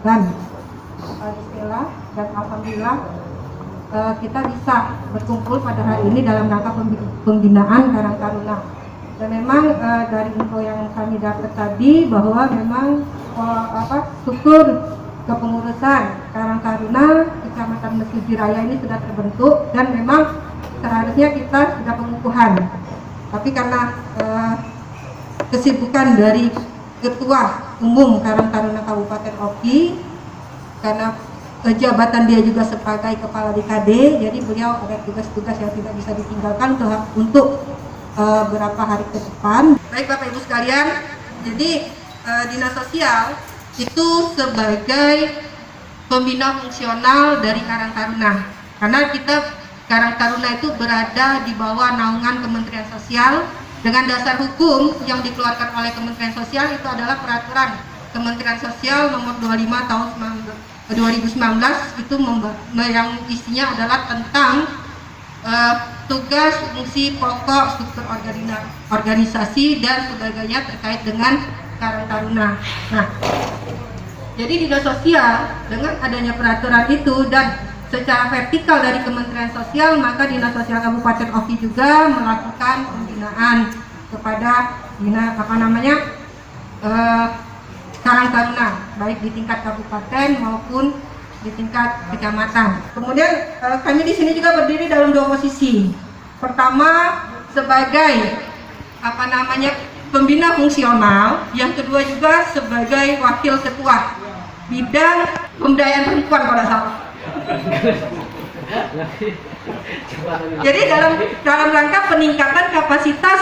dan istilah dan alhamdulillah kita bisa berkumpul pada hari ini dalam rangka pembinaan Karang Taruna. Dan memang dari info yang kami dapat tadi bahwa memang struktur kepengurusan Karang Taruna Kecamatan Mesuji Raya ini sudah terbentuk dan memang seharusnya kita sudah pengukuhan. Tapi karena kesibukan dari Ketua Umum Karang Taruna Kabupaten Oki, karena jabatan dia juga sebagai Kepala DKD, jadi beliau ada tugas-tugas yang tidak bisa ditinggalkan untuk beberapa hari ke depan. Baik Bapak Ibu sekalian, jadi Dinas Sosial itu sebagai pembina fungsional dari Karang Taruna, karena Karang Taruna itu berada di bawah naungan Kementerian Sosial dengan dasar hukum yang dikeluarkan oleh Kementerian Sosial itu adalah Peraturan Kementerian Sosial nomor 25 tahun 2019 itu yang isinya adalah tentang tugas, fungsi, pokok, struktur organisasi dan sebagainya terkait dengan Karang Taruna. Nah, jadi Dinas Sosial dengan adanya peraturan itu dan secara vertikal dari Kementerian Sosial, maka Dinas Sosial Kabupaten Oki juga melakukan pembinaan kepada Karang Taruna, baik di tingkat kabupaten maupun di tingkat kecamatan. Kemudian kami di sini juga berdiri dalam dua posisi. Pertama sebagai pembina fungsional, yang kedua juga sebagai wakil ketua bidang pemberdayaan perempuan pada saat. Jadi dalam rangka peningkatan kapasitas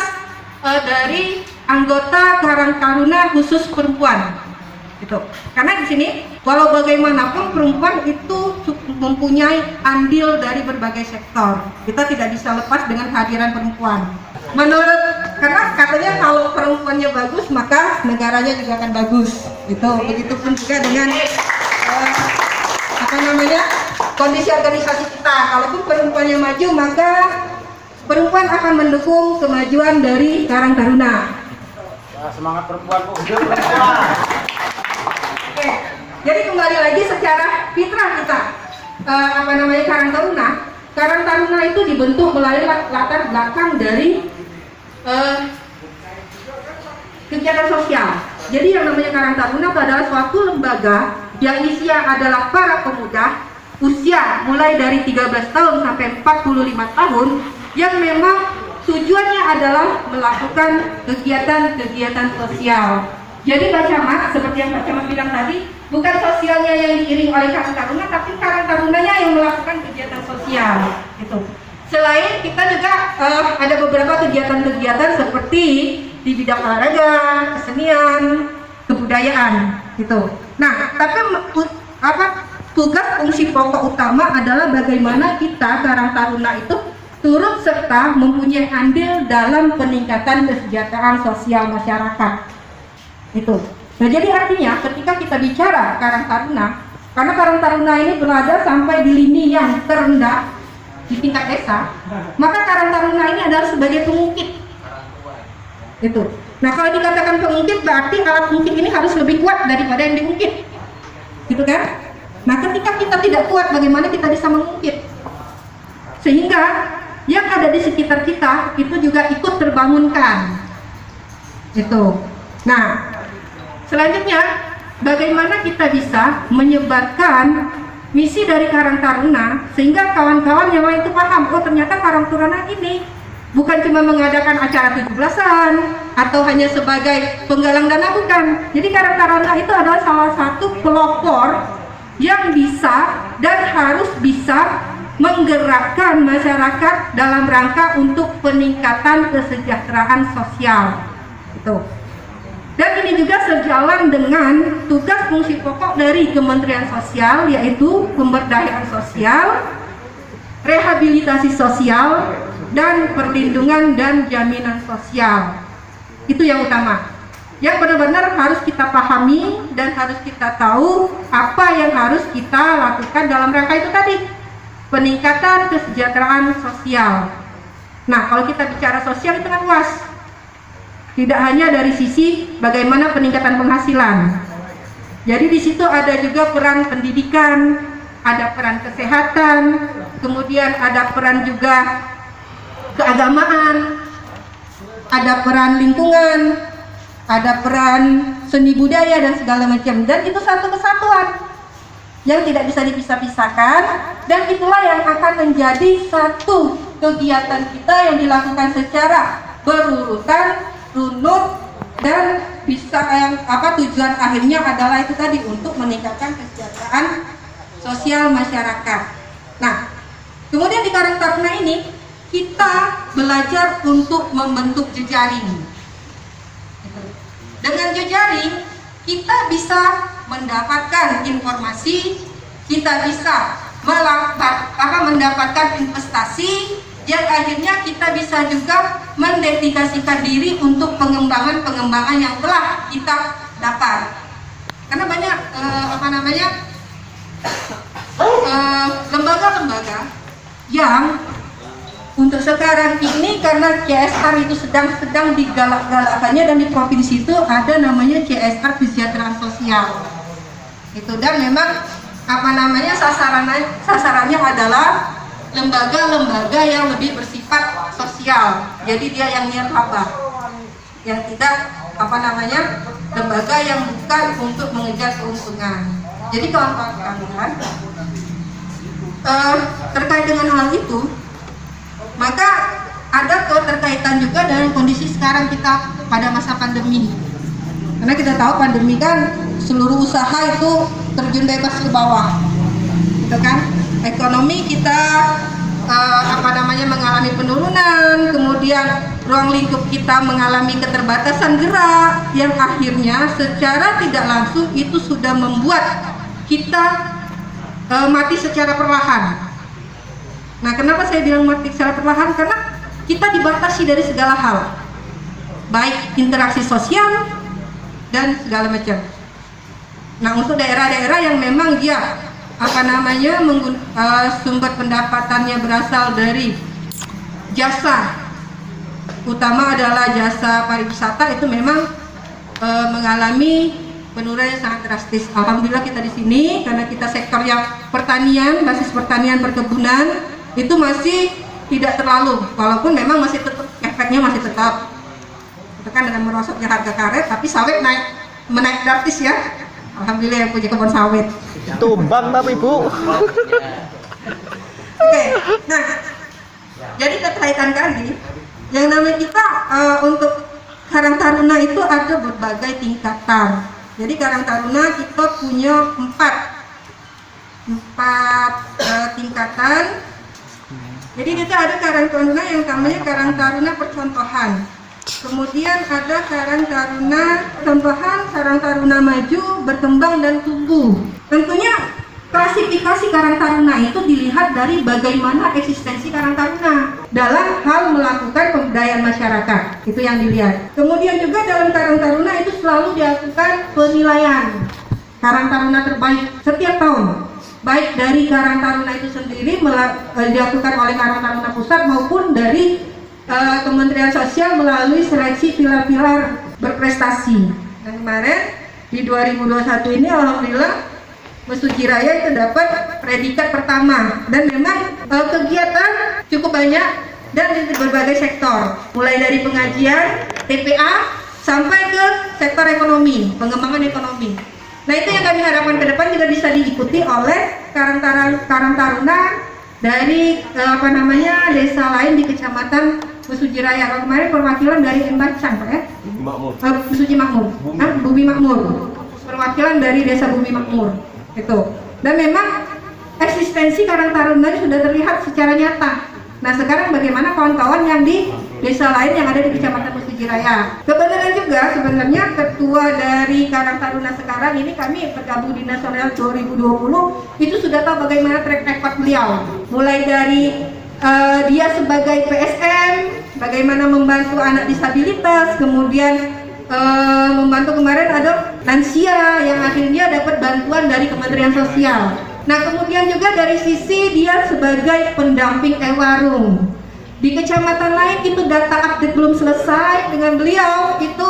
dari anggota Karang Taruna khusus perempuan. Gitu. Karena di sini walau bagaimanapun perempuan itu mempunyai andil dari berbagai sektor. Kita tidak bisa lepas dengan kehadiran perempuan. Karena katanya kalau perempuannya bagus maka negaranya juga akan bagus. Gitu. Begitupun juga dengan kondisi organisasi kita. Kalaupun perempuannya maju maka perempuan akan mendukung kemajuan dari Karang Taruna. Semangat perempuan Bu. Oke, jadi kembali lagi secara fitrah kita Karang Taruna. Karang Taruna itu dibentuk melalui latar belakang dari kegiatan sosial. Jadi yang namanya Karang Taruna itu adalah suatu lembaga yang isinya adalah para pemuda usia mulai dari 13 tahun sampai 45 tahun yang memang tujuannya adalah melakukan kegiatan-kegiatan sosial. Jadi Pak Camat, seperti yang Pak Camat bilang tadi, bukan sosialnya yang diiring oleh Karang Taruna, tapi Karang Tarunanya yang melakukan kegiatan sosial. Gitu. Selain kita juga ada beberapa kegiatan-kegiatan seperti di bidang olahraga, kesenian, kebudayaan, gitu. Nah, tapi tugas fungsi pokok utama adalah bagaimana kita Karang Taruna itu turut serta mempunyai andil dalam peningkatan kesejahteraan sosial masyarakat. Itu. Nah, jadi artinya ketika kita bicara Karang Taruna, karena Karang Taruna ini berada sampai di lini yang terendah di tingkat desa, maka Karang Taruna ini adalah sebagai pengungkit. Itu. Nah, kalau dikatakan pengungkit berarti alat ungkit ini harus lebih kuat daripada yang diungkit. Gitu kan? Nah, ketika kita tidak kuat, bagaimana kita bisa mengungkit? Sehingga yang ada di sekitar kita itu juga ikut terbangunkan. Itu. Nah, selanjutnya bagaimana kita bisa menyebarkan misi dari Karang Taruna sehingga kawan-kawan yang lain itu paham, oh ternyata Karang Taruna ini bukan cuma mengadakan acara 17-an atau hanya sebagai penggalang dana, bukan. Jadi Karang Taruna itu adalah salah satu pelopor yang bisa dan harus bisa menggerakkan masyarakat dalam rangka untuk peningkatan kesejahteraan sosial. Itu. Dan ini juga sejalan dengan tugas fungsi pokok dari Kementerian Sosial, yaitu pemberdayaan sosial, rehabilitasi sosial, dan perlindungan dan jaminan sosial. Itu yang utama. Yang benar-benar harus kita pahami dan harus kita tahu apa yang harus kita lakukan dalam rangka itu tadi, peningkatan kesejahteraan sosial. Nah, kalau kita bicara sosial itu kan luas. Tidak hanya dari sisi bagaimana peningkatan penghasilan. Jadi di situ ada juga peran pendidikan, ada peran kesehatan, kemudian ada peran juga keagamaan, ada peran lingkungan, ada peran seni budaya dan segala macam. Dan itu satu kesatuan yang tidak bisa dipisah-pisahkan, dan itulah yang akan menjadi satu kegiatan kita yang dilakukan secara berurutan, runut, dan bisa tujuan akhirnya adalah itu tadi, untuk meningkatkan kesejahteraan sosial masyarakat. Nah, kemudian di Karang Taruna ini kita belajar untuk membentuk jejaring. Dengan jejaring kita bisa mendapatkan informasi, kita bisa mendapatkan investasi, yang akhirnya kita bisa juga mendedikasikan diri untuk pengembangan yang telah kita dapat. Karena banyak lembaga-lembaga yang untuk sekarang ini, karena CSR itu sedang digalak-galakannya, dan di provinsi itu ada namanya CSR kesejahteraan sosial. Itu, dan memang sasarannya adalah lembaga-lembaga yang lebih bersifat sosial. Jadi dia yang nirlaba, yang tidak lembaga yang bukan untuk mengejar keuntungan. Jadi kawan-kawan kalian, terkait dengan hal itu, maka ada keterkaitan juga dengan kondisi sekarang kita pada masa pandemi. Karena kita tahu pandemi kan seluruh usaha itu terjun bebas ke bawah, gitu kan? Ekonomi kita mengalami penurunan, kemudian ruang lingkup kita mengalami keterbatasan gerak, yang akhirnya secara tidak langsung itu sudah membuat kita mati secara perlahan. Nah, kenapa saya bilang mati secara perlahan? Karena kita dibatasi dari segala hal, baik interaksi sosial dan segala macam. Nah, untuk daerah-daerah yang memang dia sumber pendapatannya berasal dari jasa, utama adalah jasa pariwisata, itu memang mengalami penurunan yang sangat drastis. Alhamdulillah kita di sini, karena kita sektor yang pertanian, basis pertanian perkebunan, itu masih tidak terlalu, walaupun memang masih tetap efeknya masih tetap. Itu kan dengan merosotnya harga karet, tapi sawit menaik drastis ya. Alhamdulillah yang punya kebun sawit. Tumbang tapi Bu. Oke, nah, jadi keterkaitan tadi, yang namanya kita untuk Karang Taruna itu ada berbagai tingkatan. Jadi Karang Taruna kita punya empat tingkatan. Jadi kita ada Karang Taruna yang namanya Karang Taruna percontohan. Kemudian ada Karang Taruna contohan, Karang Taruna maju, berkembang dan tumbuh. Tentunya klasifikasi Karang Taruna itu dilihat dari bagaimana eksistensi Karang Taruna dalam hal melakukan pemberdayaan masyarakat. Itu yang dilihat. Kemudian juga dalam Karang Taruna itu selalu dilakukan penilaian Karang Taruna terbaik setiap tahun, baik dari Karang Taruna itu sendiri dilakukan oleh Karang Taruna Pusat maupun dari Kementerian Sosial melalui seleksi pilar-pilar berprestasi. Dan kemarin di 2021 ini alhamdulillah Mesuji Raya itu dapat predikat pertama, dan memang kegiatan cukup banyak dan di berbagai sektor, mulai dari pengajian, TPA sampai ke sektor ekonomi, pengembangan ekonomi. Nah, itu yang kami harapkan ke depan juga bisa diikuti oleh Karang Taruna dari desa lain di Kecamatan Mesuji Raya. Kemarin perwakilan dari Embacang, Pak ya? Mesuji Makmur. Bumi Makmur. Perwakilan dari Desa Bumi Makmur. Itu. Dan memang eksistensi Karang Taruna ini sudah terlihat secara nyata. Nah, sekarang bagaimana kawan-kawan yang di desa lain yang ada di Kecamatan Mesuji Raya? Kebetulan juga sebenarnya ketua dari Karang Taruna sekarang ini, kami bergabung di Nasional 2020, itu sudah tahu bagaimana track record beliau. Mulai dari dia sebagai PSM, bagaimana membantu anak disabilitas, kemudian membantu kemarin ada lansia yang akhirnya dapat bantuan dari Kementerian Sosial. Nah, kemudian juga dari sisi dia sebagai pendamping ewarung. Di kecamatan lain itu data update belum selesai, dengan beliau itu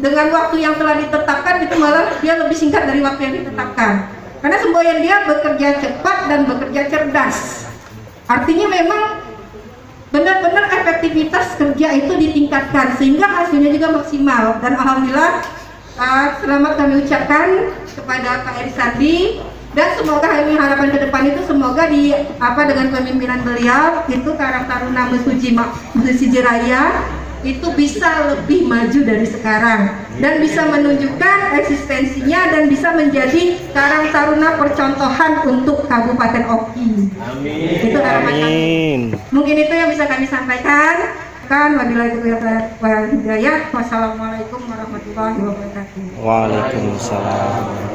dengan waktu yang telah ditetapkan itu malah dia lebih singkat dari waktu yang ditetapkan. Karena semboyan dia bekerja cepat dan bekerja cerdas. Artinya memang benar-benar efektivitas kerja itu ditingkatkan sehingga hasilnya juga maksimal. Dan alhamdulillah selamat kami ucapkan kepada Pak Eri Sandi, dan semoga kami harapan ke depan itu semoga dengan pemimpinan beliau itu Karang Taruna Mesuji Raya itu bisa lebih maju dari sekarang dan bisa menunjukkan eksistensinya dan bisa menjadi Karang Taruna percontohan untuk Kabupaten Oki. Amin. Itu harapan kami. Mungkin itu yang bisa kami sampaikan. Wabillahi taufiq wal hidayah. Wassalamualaikum warahmatullahi wabarakatuh. Waalaikumsalam.